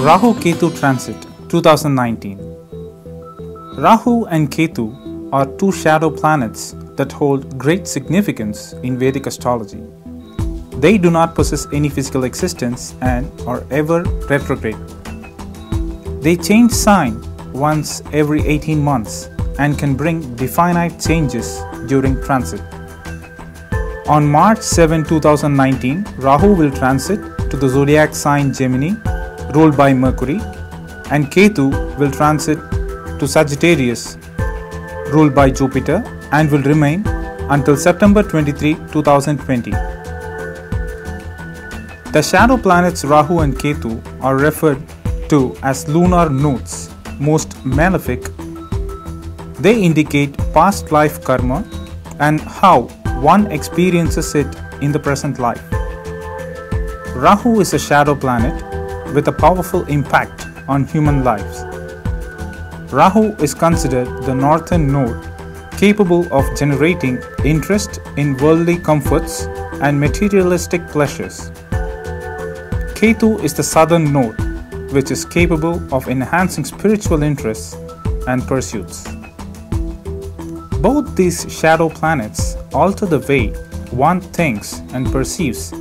Rahu Ketu Transit 2019. Rahu and Ketu are two shadow planets that hold great significance in Vedic astrology. They do not possess any physical existence and are ever retrograde. They change sign once every 18 months and can bring definite changes during transit. On March 7, 2019, Rahu will transit to the zodiac sign Gemini, ruled by Mercury, and Ketu will transit to Sagittarius, ruled by Jupiter, and will remain until September 23, 2020. The shadow planets Rahu and Ketu are referred to as lunar nodes, most malefic. They indicate past life karma and how one experiences it in the present life. Rahu is a shadow planet with a powerful impact on human lives. Rahu is considered the northern node, capable of generating interest in worldly comforts and materialistic pleasures. Ketu is the southern node, which is capable of enhancing spiritual interests and pursuits. Both these shadow planets alter the way one thinks and perceives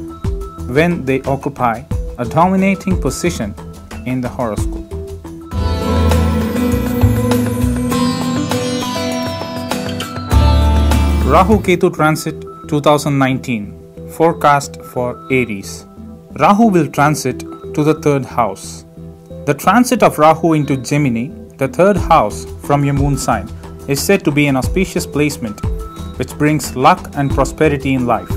when they occupy a dominating position in the horoscope. Rahu Ketu Transit 2019 Forecast for Aries. Rahu will transit to the third house. The transit of Rahu into Gemini, the third house from your moon sign, is said to be an auspicious placement which brings luck and prosperity in life.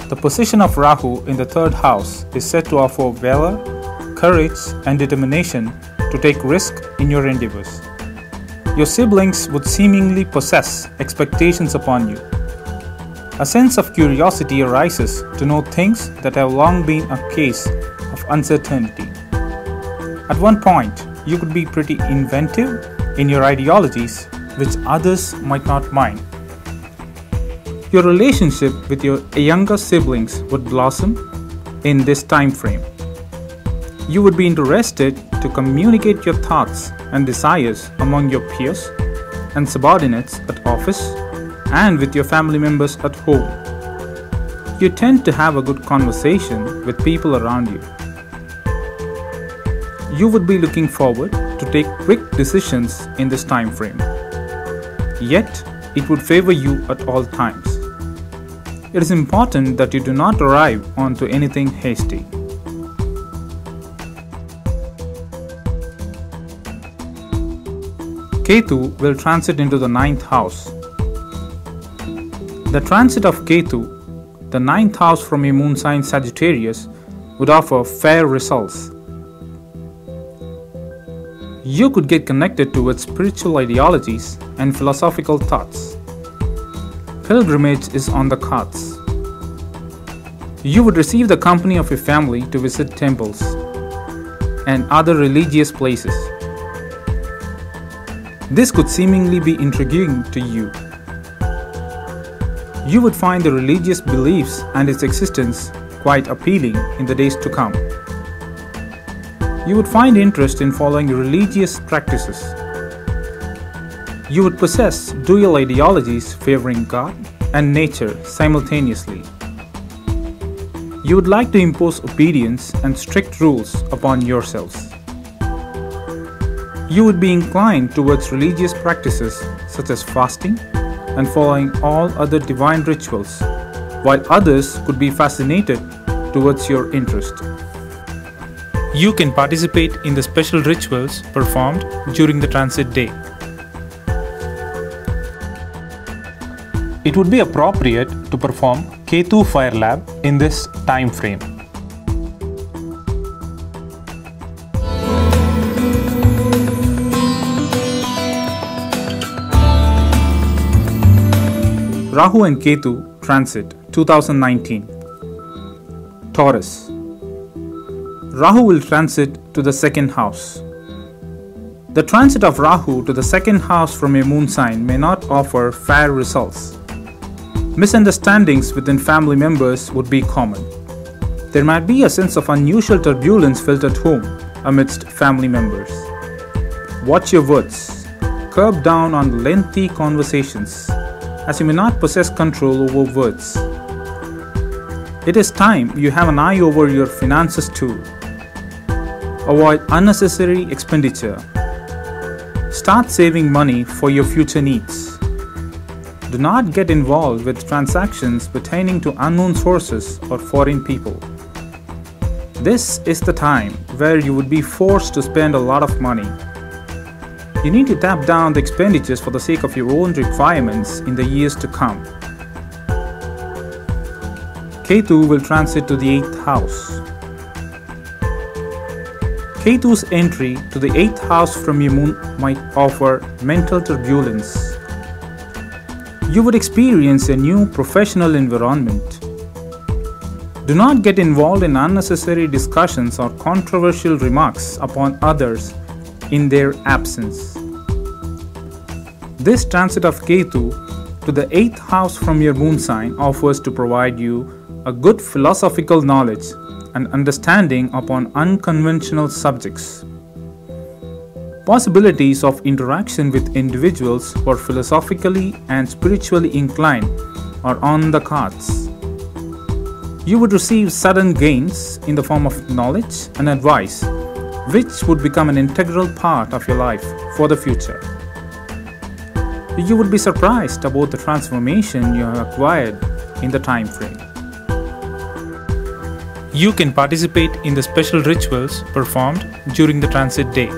The position of Rahu in the third house is said to offer valor, courage, and determination to take risk in your endeavors. Your siblings would seemingly possess expectations upon you. A sense of curiosity arises to know things that have long been a case of uncertainty. At one point, you could be pretty inventive in your ideologies, which others might not mind. Your relationship with your younger siblings would blossom in this time frame. You would be interested to communicate your thoughts and desires among your peers and subordinates at office and with your family members at home. You tend to have a good conversation with people around you. You would be looking forward to take quick decisions in this time frame. Yet, it would favor you at all times. It is important that you do not arrive onto anything hasty. Ketu will transit into the ninth house. The transit of Ketu, the ninth house from your moon sign Sagittarius, would offer fair results. You could get connected towards spiritual ideologies and philosophical thoughts. Pilgrimage is on the cards. You would receive the company of your family to visit temples and other religious places. This could seemingly be intriguing to you. You would find the religious beliefs and its existence quite appealing in the days to come. You would find interest in following religious practices. You would possess dual ideologies favoring God and nature simultaneously. You would like to impose obedience and strict rules upon yourselves. You would be inclined towards religious practices such as fasting and following all other divine rituals, while others could be fascinated towards your interest. You can participate in the special rituals performed during the transit day. It would be appropriate to perform Ketu Fire Lab in this time frame. Rahu and Ketu Transit 2019. Taurus. Rahu will transit to the second house. The transit of Rahu to the second house from your moon sign may not offer fair results. Misunderstandings within family members would be common. There might be a sense of unusual turbulence felt at home amidst family members. Watch your words. Curb down on lengthy conversations, as you may not possess control over words. It is time you have an eye over your finances too. Avoid unnecessary expenditure. Start saving money for your future needs. Do not get involved with transactions pertaining to unknown sources or foreign people. This is the time where you would be forced to spend a lot of money. You need to tap down the expenditures for the sake of your own requirements in the years to come. Ketu will transit to the 8th house. Ketu's entry to the 8th house from your moon might offer mental turbulence. You would experience a new professional environment. Do not get involved in unnecessary discussions or controversial remarks upon others in their absence. This transit of Ketu to the 8th house from your moon sign offers to provide you a good philosophical knowledge and understanding upon unconventional subjects. Possibilities of interaction with individuals who are philosophically and spiritually inclined are on the cards. You would receive sudden gains in the form of knowledge and advice, which would become an integral part of your life for the future. You would be surprised about the transformation you have acquired in the time frame. You can participate in the special rituals performed during the transit day.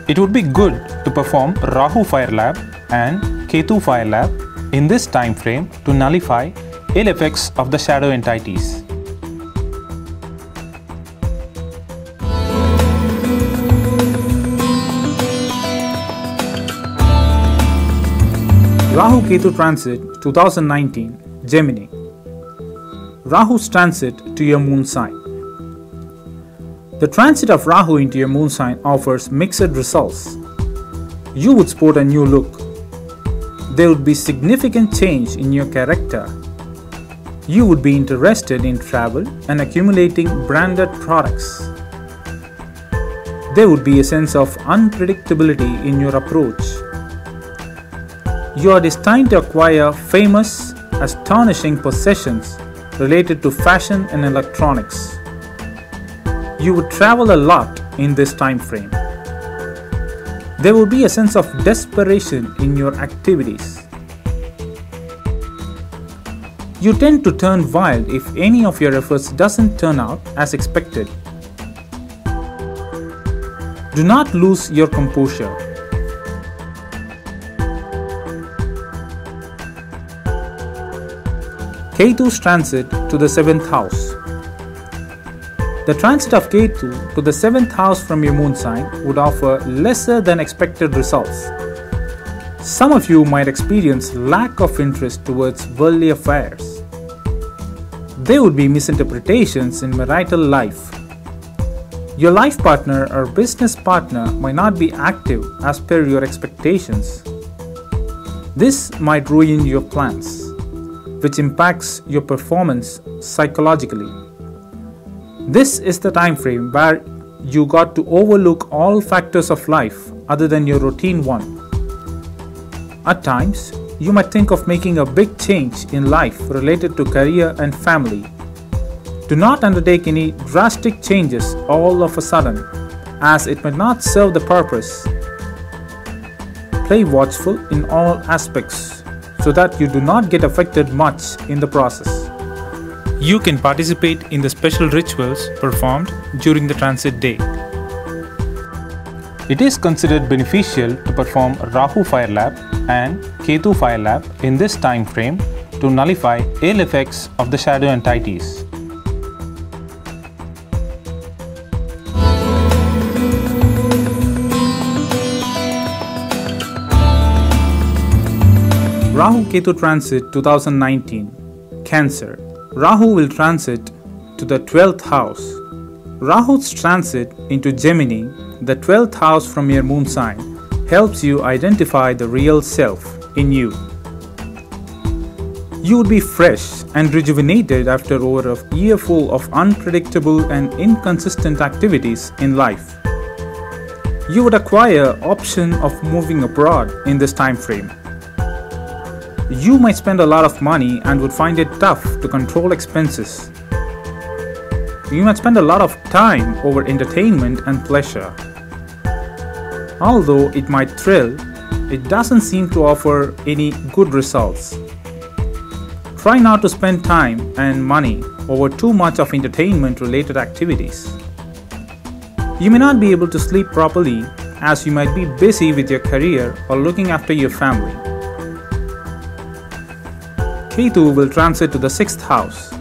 It would be good to perform Rahu Fire Lab and Ketu Fire Lab in this time frame to nullify ill effects of the shadow entities. Rahu Ketu Transit 2019 Gemini. Rahu's transit to your moon sign. The transit of Rahu into your moon sign offers mixed results. You would sport a new look. There would be significant change in your character. You would be interested in travel and accumulating branded products. There would be a sense of unpredictability in your approach. You are destined to acquire famous, astonishing possessions related to fashion and electronics. You would travel a lot in this time frame. There will be a sense of desperation in your activities. You tend to turn wild if any of your efforts doesn't turn out as expected. Do not lose your composure. Ketu's transit to the 7th house. The transit of Ketu to the 7th house from your moon sign would offer lesser than expected results. Some of you might experience lack of interest towards worldly affairs. There would be misinterpretations in marital life. Your life partner or business partner might not be active as per your expectations. This might ruin your plans, which impacts your performance psychologically. This is the time frame where you got to overlook all factors of life other than your routine one. At times, you might think of making a big change in life related to career and family. Do not undertake any drastic changes all of a sudden, as it might not serve the purpose. Play watchful in all aspects so that you do not get affected much in the process. You can participate in the special rituals performed during the transit day. It is considered beneficial to perform Rahu Fire Lab and Ketu Fire Lab in this time frame to nullify ill effects of the shadow entities. Rahu Ketu Transit 2019 Cancer. Rahu will transit to the 12th house. Rahu's transit into Gemini, the 12th house from your moon sign, helps you identify the real self in you. You would be fresh and rejuvenated after over a year full of unpredictable and inconsistent activities in life. You would acquire option of moving abroad in this time frame. You might spend a lot of money and would find it tough to control expenses. You might spend a lot of time over entertainment and pleasure. Although it might thrill, it doesn't seem to offer any good results. Try not to spend time and money over too much of entertainment-related activities. You may not be able to sleep properly as you might be busy with your career or looking after your family. Ketu will transit to the 6th house.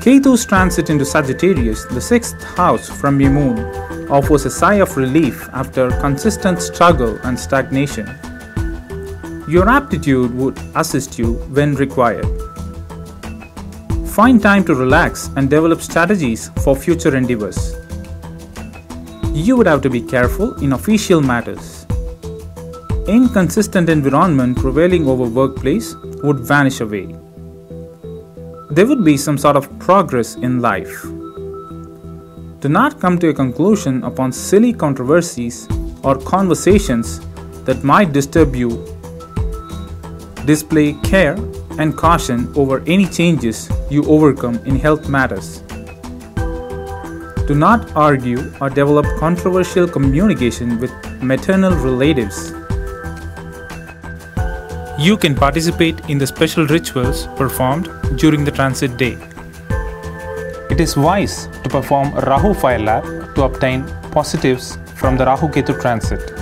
Ketu's transit into Sagittarius, the 6th house from your moon, offers a sigh of relief after consistent struggle and stagnation. Your aptitude would assist you when required. Find time to relax and develop strategies for future endeavors. You would have to be careful in official matters. Inconsistent environment prevailing over workplace would vanish away. There would be some sort of progress in life. Do not come to a conclusion upon silly controversies or conversations that might disturb you. Display care and caution over any changes you overcome in health matters. Do not argue or develop controversial communication with maternal relatives. You can participate in the special rituals performed during the transit day. It is wise to perform a Rahu fire lab to obtain positives from the Rahu Ketu transit.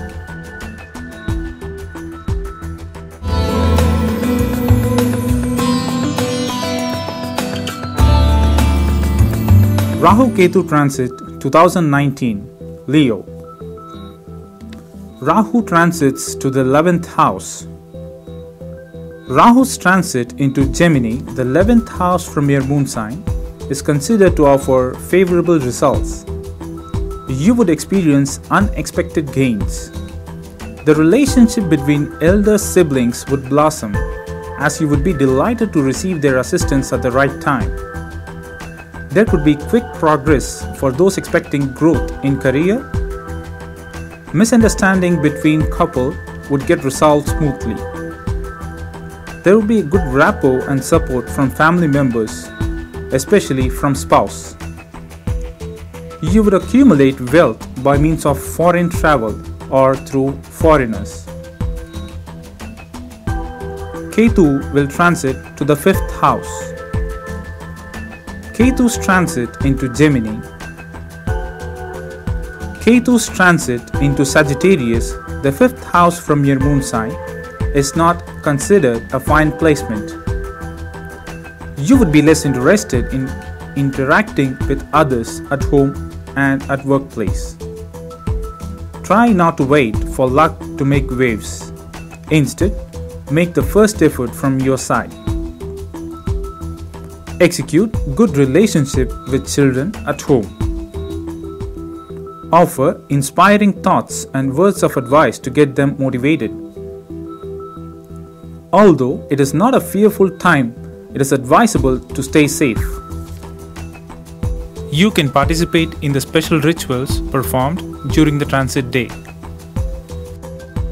Rahu Ketu transit 2019, Leo. Rahu transits to the 11th house. Rahu's transit into Gemini, the 11th house from your moon sign, is considered to offer favorable results. You would experience unexpected gains. The relationship between elder siblings would blossom, as you would be delighted to receive their assistance at the right time. There could be quick progress for those expecting growth in career. Misunderstanding between couple would get resolved smoothly. There would be a good rapport and support from family members, especially from spouse. You would accumulate wealth by means of foreign travel or through foreigners. Ketu will transit to the 5th house. Ketu's transit into Gemini. Ketu's transit into Sagittarius, the 5th house from your moon sign, is not considered a fine placement. You would be less interested in interacting with others at home and at workplace. Try not to wait for luck to make waves. Instead, make the first effort from your side. Execute good relationship with children at home. Offer inspiring thoughts and words of advice to get them motivated. Although it is not a fearful time, it is advisable to stay safe. You can participate in the special rituals performed during the transit day.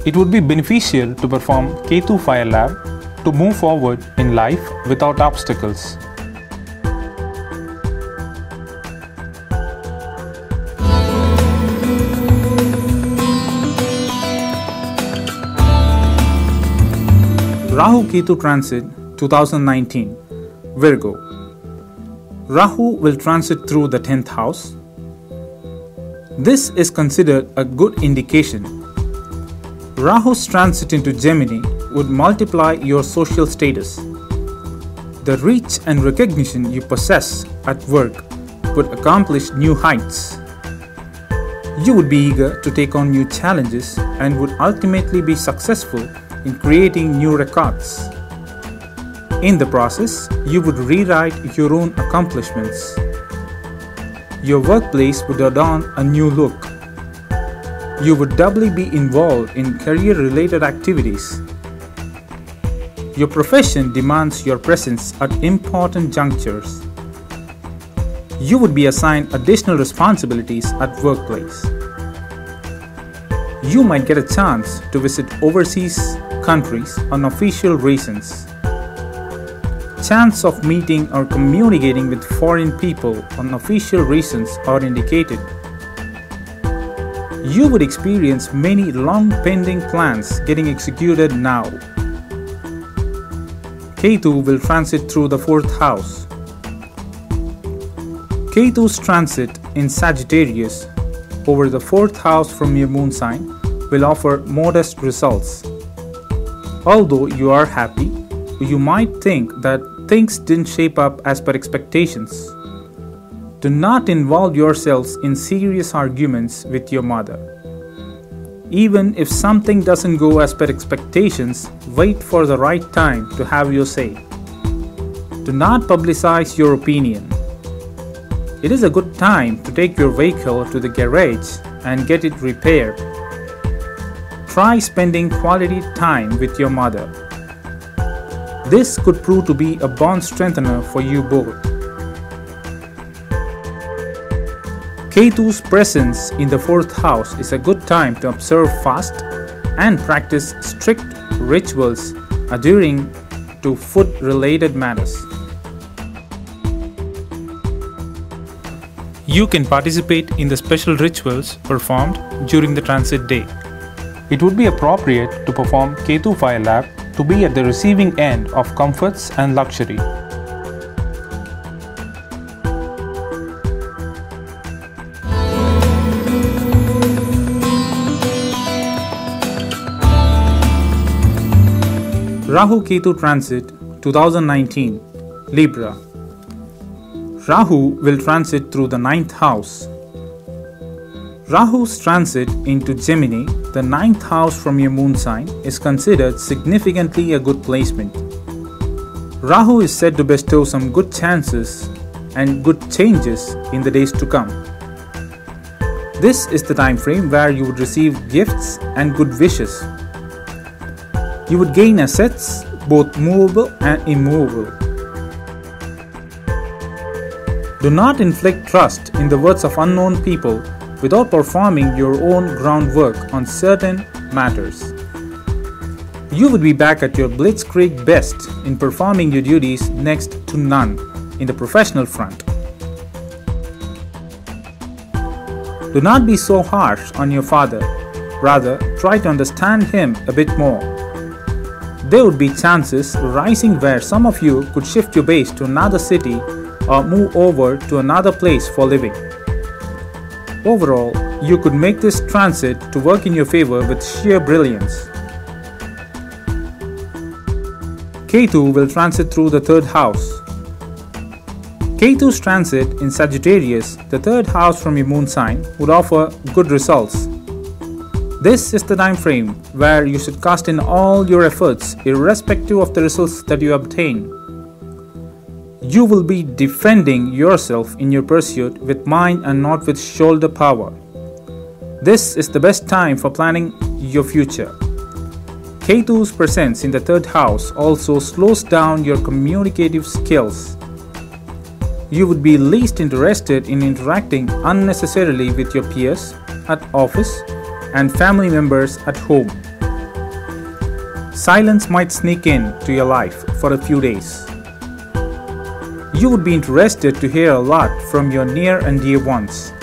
It would be beneficial to perform Ketu fire lab to move forward in life without obstacles. Rahu Ketu transit 2019, Virgo. Rahu will transit through the 10th house. This is considered a good indication. Rahu's transit into Gemini would multiply your social status. The reach and recognition you possess at work would accomplish new heights. You would be eager to take on new challenges and would ultimately be successful in creating new records. In the process, you would rewrite your own accomplishments. Your workplace would adorn a new look. You would doubly be involved in career-related activities. Your profession demands your presence at important junctures. You would be assigned additional responsibilities at workplace. You might get a chance to visit overseas countries on official reasons. Chance of meeting or communicating with foreign people on official reasons are indicated. You would experience many long pending plans getting executed now. Ketu will transit through the 4th house. Ketu's transit in Sagittarius over the 4th house from your moon sign will offer modest results. Although you are happy, you might think that things didn't shape up as per expectations. Do not involve yourselves in serious arguments with your mother. Even if something doesn't go as per expectations, wait for the right time to have your say. Do not publicize your opinion. It is a good time to take your vehicle to the garage and get it repaired. Try spending quality time with your mother. This could prove to be a bond strengthener for you both. Ketu's presence in the 4th house is a good time to observe fast and practice strict rituals adhering to food-related matters. You can participate in the special rituals performed during the transit day. It would be appropriate to perform Ketu fire lap to be at the receiving end of comforts and luxury. Rahu Ketu transit 2019 Libra. Rahu will transit through the 9th house. Rahu's transit into Gemini, the 9th house from your moon sign, is considered significantly a good placement. Rahu is said to bestow some good chances and good changes in the days to come. This is the time frame where you would receive gifts and good wishes. You would gain assets, both movable and immovable. Do not inflict trust in the words of unknown people without performing your own groundwork on certain matters. You would be back at your blitzkrieg best in performing your duties next to none in the professional front. Do not be so harsh on your father. Rather, try to understand him a bit more. There would be chances rising where some of you could shift your base to another city or move over to another place for living. Overall, you could make this transit to work in your favor with sheer brilliance. Ketu will transit through the 3rd house. Ketu's transit in Sagittarius, the 3rd house from your moon sign, would offer good results. This is the time frame where you should cast in all your efforts irrespective of the results that you obtain. You will be defending yourself in your pursuit with mind and not with shoulder power. This is the best time for planning your future. Ketu's presence in the 3rd house also slows down your communicative skills. You would be least interested in interacting unnecessarily with your peers at office and family members at home. Silence might sneak in to your life for a few days. You would be interested to hear a lot from your near and dear ones.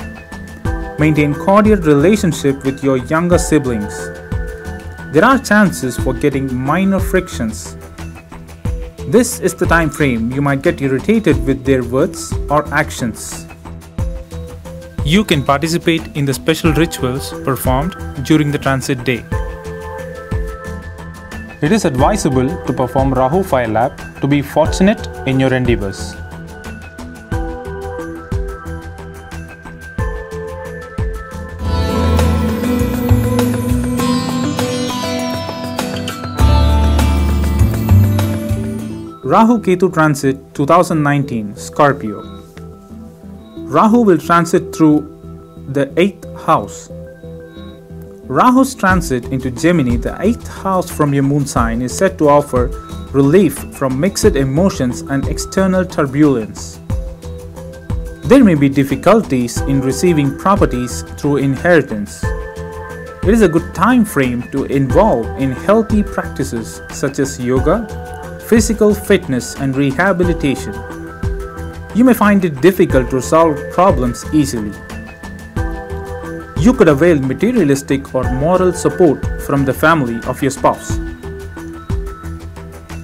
Maintain cordial relationship with your younger siblings. There are chances for getting minor frictions. This is the time frame you might get irritated with their words or actions. You can participate in the special rituals performed during the transit day. It is advisable to perform Rahu fire lap to be fortunate in your endeavors. Rahu Ketu transit 2019 Scorpio. Rahu will transit through the 8th house. Rahu's transit into Gemini, the 8th house from your moon sign, is said to offer relief from mixed emotions and external turbulence. There may be difficulties in receiving properties through inheritance. It is a good time frame to involve in healthy practices such as yoga, physical fitness and rehabilitation. You may find it difficult to solve problems easily. You could avail materialistic or moral support from the family of your spouse.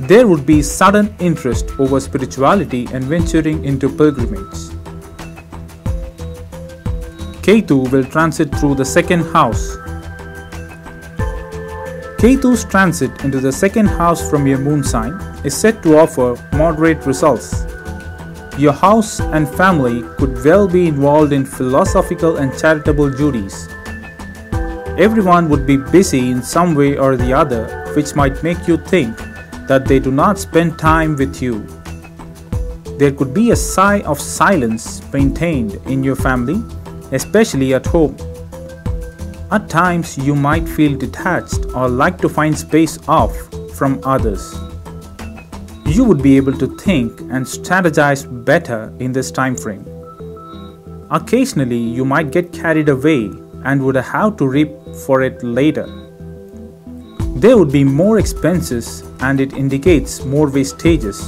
There would be sudden interest over spirituality and venturing into pilgrimage. Ketu will transit through the second house. Ketu's transit into the second house from your moon sign is said to offer moderate results. Your house and family could well be involved in philosophical and charitable duties. Everyone would be busy in some way or the other, which might make you think that they do not spend time with you. There could be a sigh of silence maintained in your family, especially at home. At times, you might feel detached or like to find space off from others. You would be able to think and strategize better in this time frame. Occasionally, you might get carried away and would have to reap for it later. There would be more expenses and it indicates more wastages.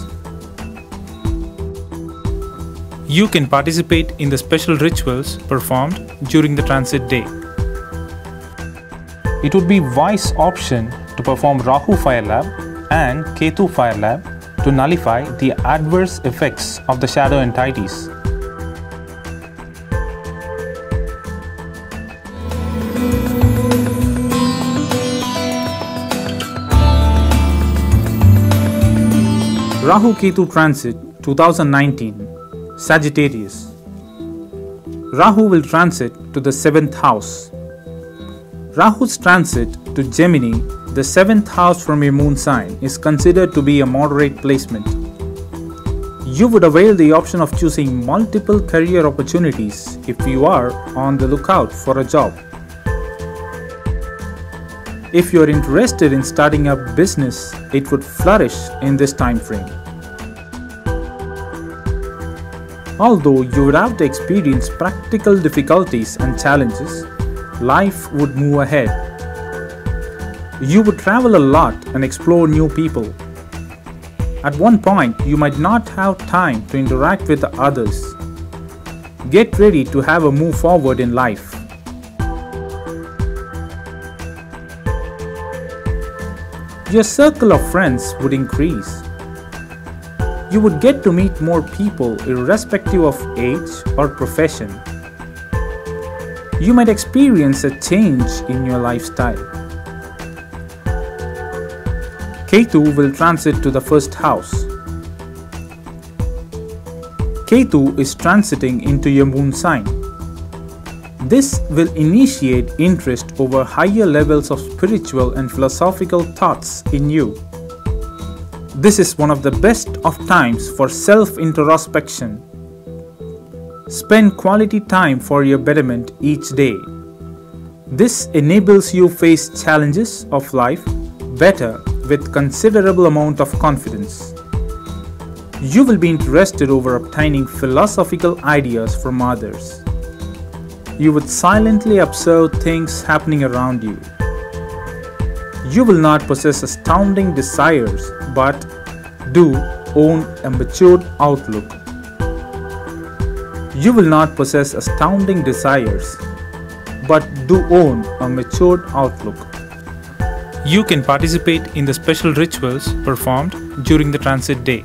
You can participate in the special rituals performed during the transit day. It would be wise option to perform Rahu Fire Lab and Ketu Fire Lab to nullify the adverse effects of the shadow entities. Rahu Ketu Transit 2019 Sagittarius. Rahu will transit to the 7th house. Rahu's transit to Gemini, the 7th house from your moon sign, is considered to be a moderate placement. You would avail the option of choosing multiple career opportunities if you are on the lookout for a job. If you are interested in starting a business, it would flourish in this time frame. Although you would have to experience practical difficulties and challenges, life would move ahead. You would travel a lot and explore new people. At one point, you might not have time to interact with others. Get ready to have a move forward in life. Your circle of friends would increase. You would get to meet more people irrespective of age or profession. You might experience a change in your lifestyle. Ketu will transit to the 1st house. Ketu is transiting into your moon sign. This will initiate interest over higher levels of spiritual and philosophical thoughts in you. This is one of the best of times for self-introspection. Spend quality time for your betterment each day. This enables you face challenges of life better with considerable amount of confidence. You will be interested over obtaining philosophical ideas from others. You would silently observe things happening around you. You will not possess astounding desires, but do own a matured outlook. You will not possess astounding desires, but do own a matured outlook. You can participate in the special rituals performed during the transit day.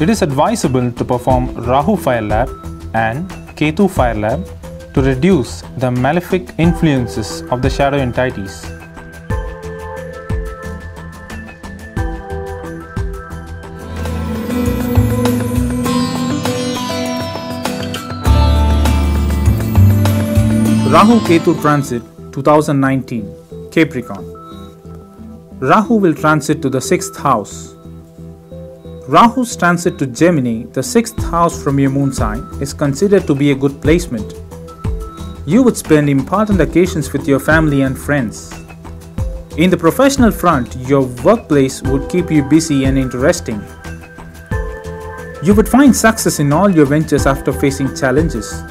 It is advisable to perform Rahu Fire Lab and Ketu Fire Lab to reduce the malefic influences of the shadow entities. Rahu Ketu Transit 2019 Capricorn. Rahu will transit to the 6th house. Rahu's transit to Gemini, the 6th house from your moon sign, is considered to be a good placement. You would spend important occasions with your family and friends. In the professional front, your workplace would keep you busy and interesting. You would find success in all your ventures after facing challenges.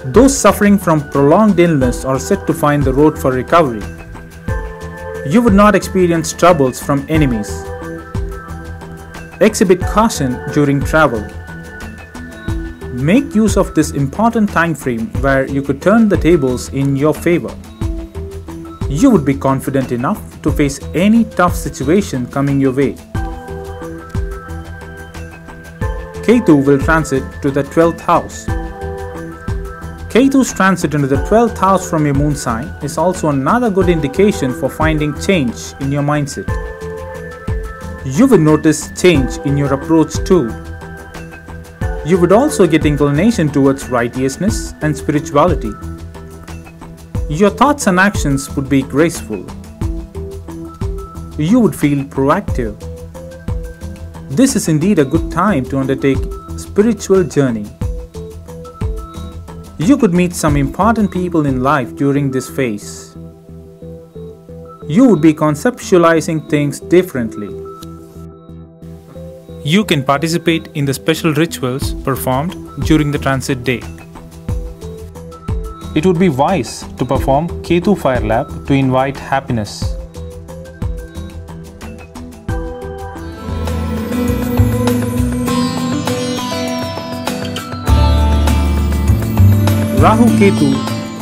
Those suffering from prolonged illness are set to find the road for recovery. You would not experience troubles from enemies. Exhibit caution during travel. Make use of this important time frame where you could turn the tables in your favor. You would be confident enough to face any tough situation coming your way. Ketu will transit to the 12th house. Ketu's transit into the 12th house from your moon sign is also another good indication for finding change in your mindset. You will notice change in your approach too. You would also get inclination towards righteousness and spirituality. Your thoughts and actions would be graceful. You would feel proactive. This is indeed a good time to undertake a spiritual journey. You could meet some important people in life during this phase. You would be conceptualizing things differently. You can participate in the special rituals performed during the transit day. It would be wise to perform Ketu Fire Lap to invite happiness. Rahu Ketu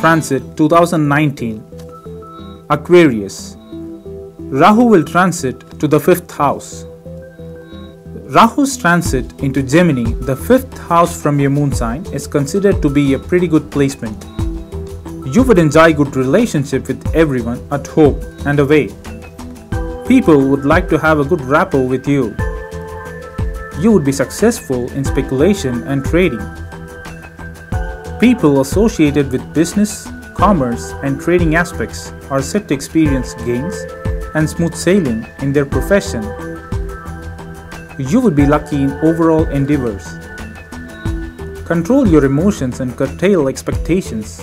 Transit 2019. Aquarius. Rahu will transit to the 5th house. Rahu's transit into Gemini, the 5th house from your moon sign, is considered to be a pretty good placement. You would enjoy good relationship with everyone at home and away. People would like to have a good rapport with you. You would be successful in speculation and trading. People associated with business, commerce, and trading aspects are set to experience gains and smooth sailing in their profession. You would be lucky in overall endeavors. Control your emotions and curtail expectations.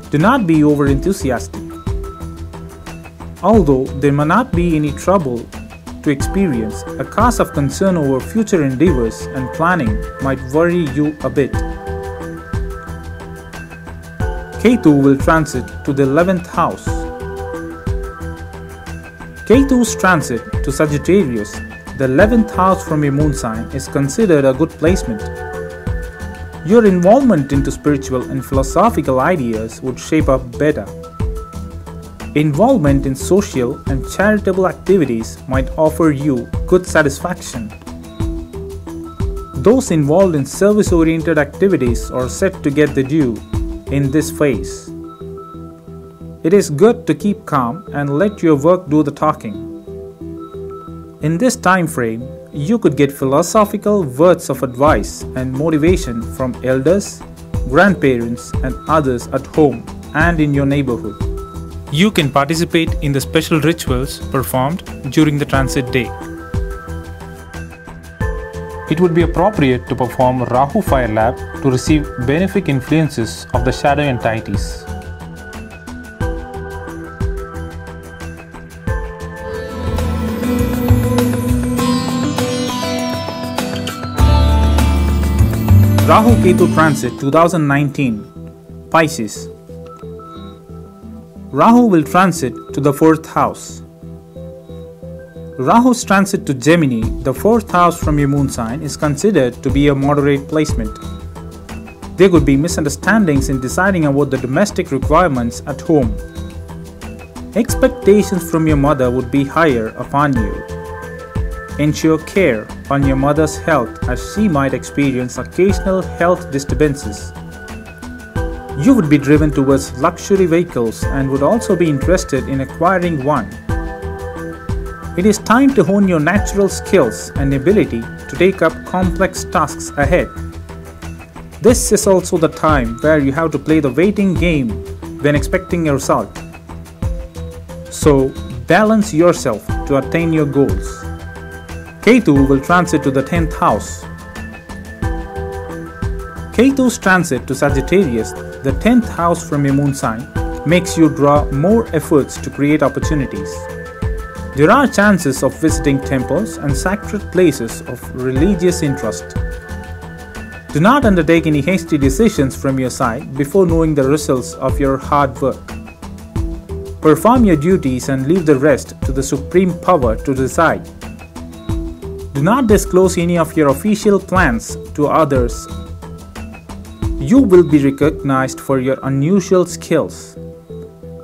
Do not be over-enthusiastic. Although there may not be any trouble to experience, a cause of concern over future endeavors and planning might worry you a bit. Ketu will transit to the 11th house. Ketu's transit to Sagittarius, the 11th house from your moon sign, is considered a good placement. Your involvement into spiritual and philosophical ideas would shape up better. Involvement in social and charitable activities might offer you good satisfaction. Those involved in service-oriented activities are set to get the due in this phase. It is good to keep calm and let your work do the talking. In this time frame, you could get philosophical words of advice and motivation from elders, grandparents, and others at home and in your neighborhood. You can participate in the special rituals performed during the transit day. It would be appropriate to perform Rahu Fire Lap to receive benefic influences of the shadow entities. Rahu Ketu Transit 2019. Pisces. Rahu will transit to the 4th house. Rahu's transit to Gemini, the 4th house from your moon sign, is considered to be a moderate placement. There could be misunderstandings in deciding about the domestic requirements at home. Expectations from your mother would be higher upon you. Ensure care on your mother's health as she might experience occasional health disturbances. You would be driven towards luxury vehicles and would also be interested in acquiring one. It is time to hone your natural skills and ability to take up complex tasks ahead. This is also the time where you have to play the waiting game when expecting a result. So, balance yourself to attain your goals. Ketu will transit to the 10th house. Ketu's transit to Sagittarius, the 10th house from your moon sign, makes you draw more efforts to create opportunities. There are chances of visiting temples and sacred places of religious interest. Do not undertake any hasty decisions from your side before knowing the results of your hard work. Perform your duties and leave the rest to the supreme power to decide. Do not disclose any of your official plans to others. You will be recognized for your unusual skills.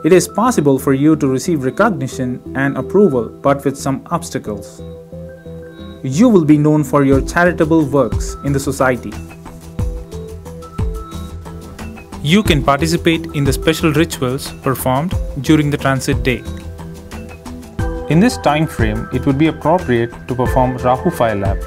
It is possible for you to receive recognition and approval, but with some obstacles. You will be known for your charitable works in the society. You can participate in the special rituals performed during the transit day. In this time frame, it would be appropriate to perform Rahu fire lap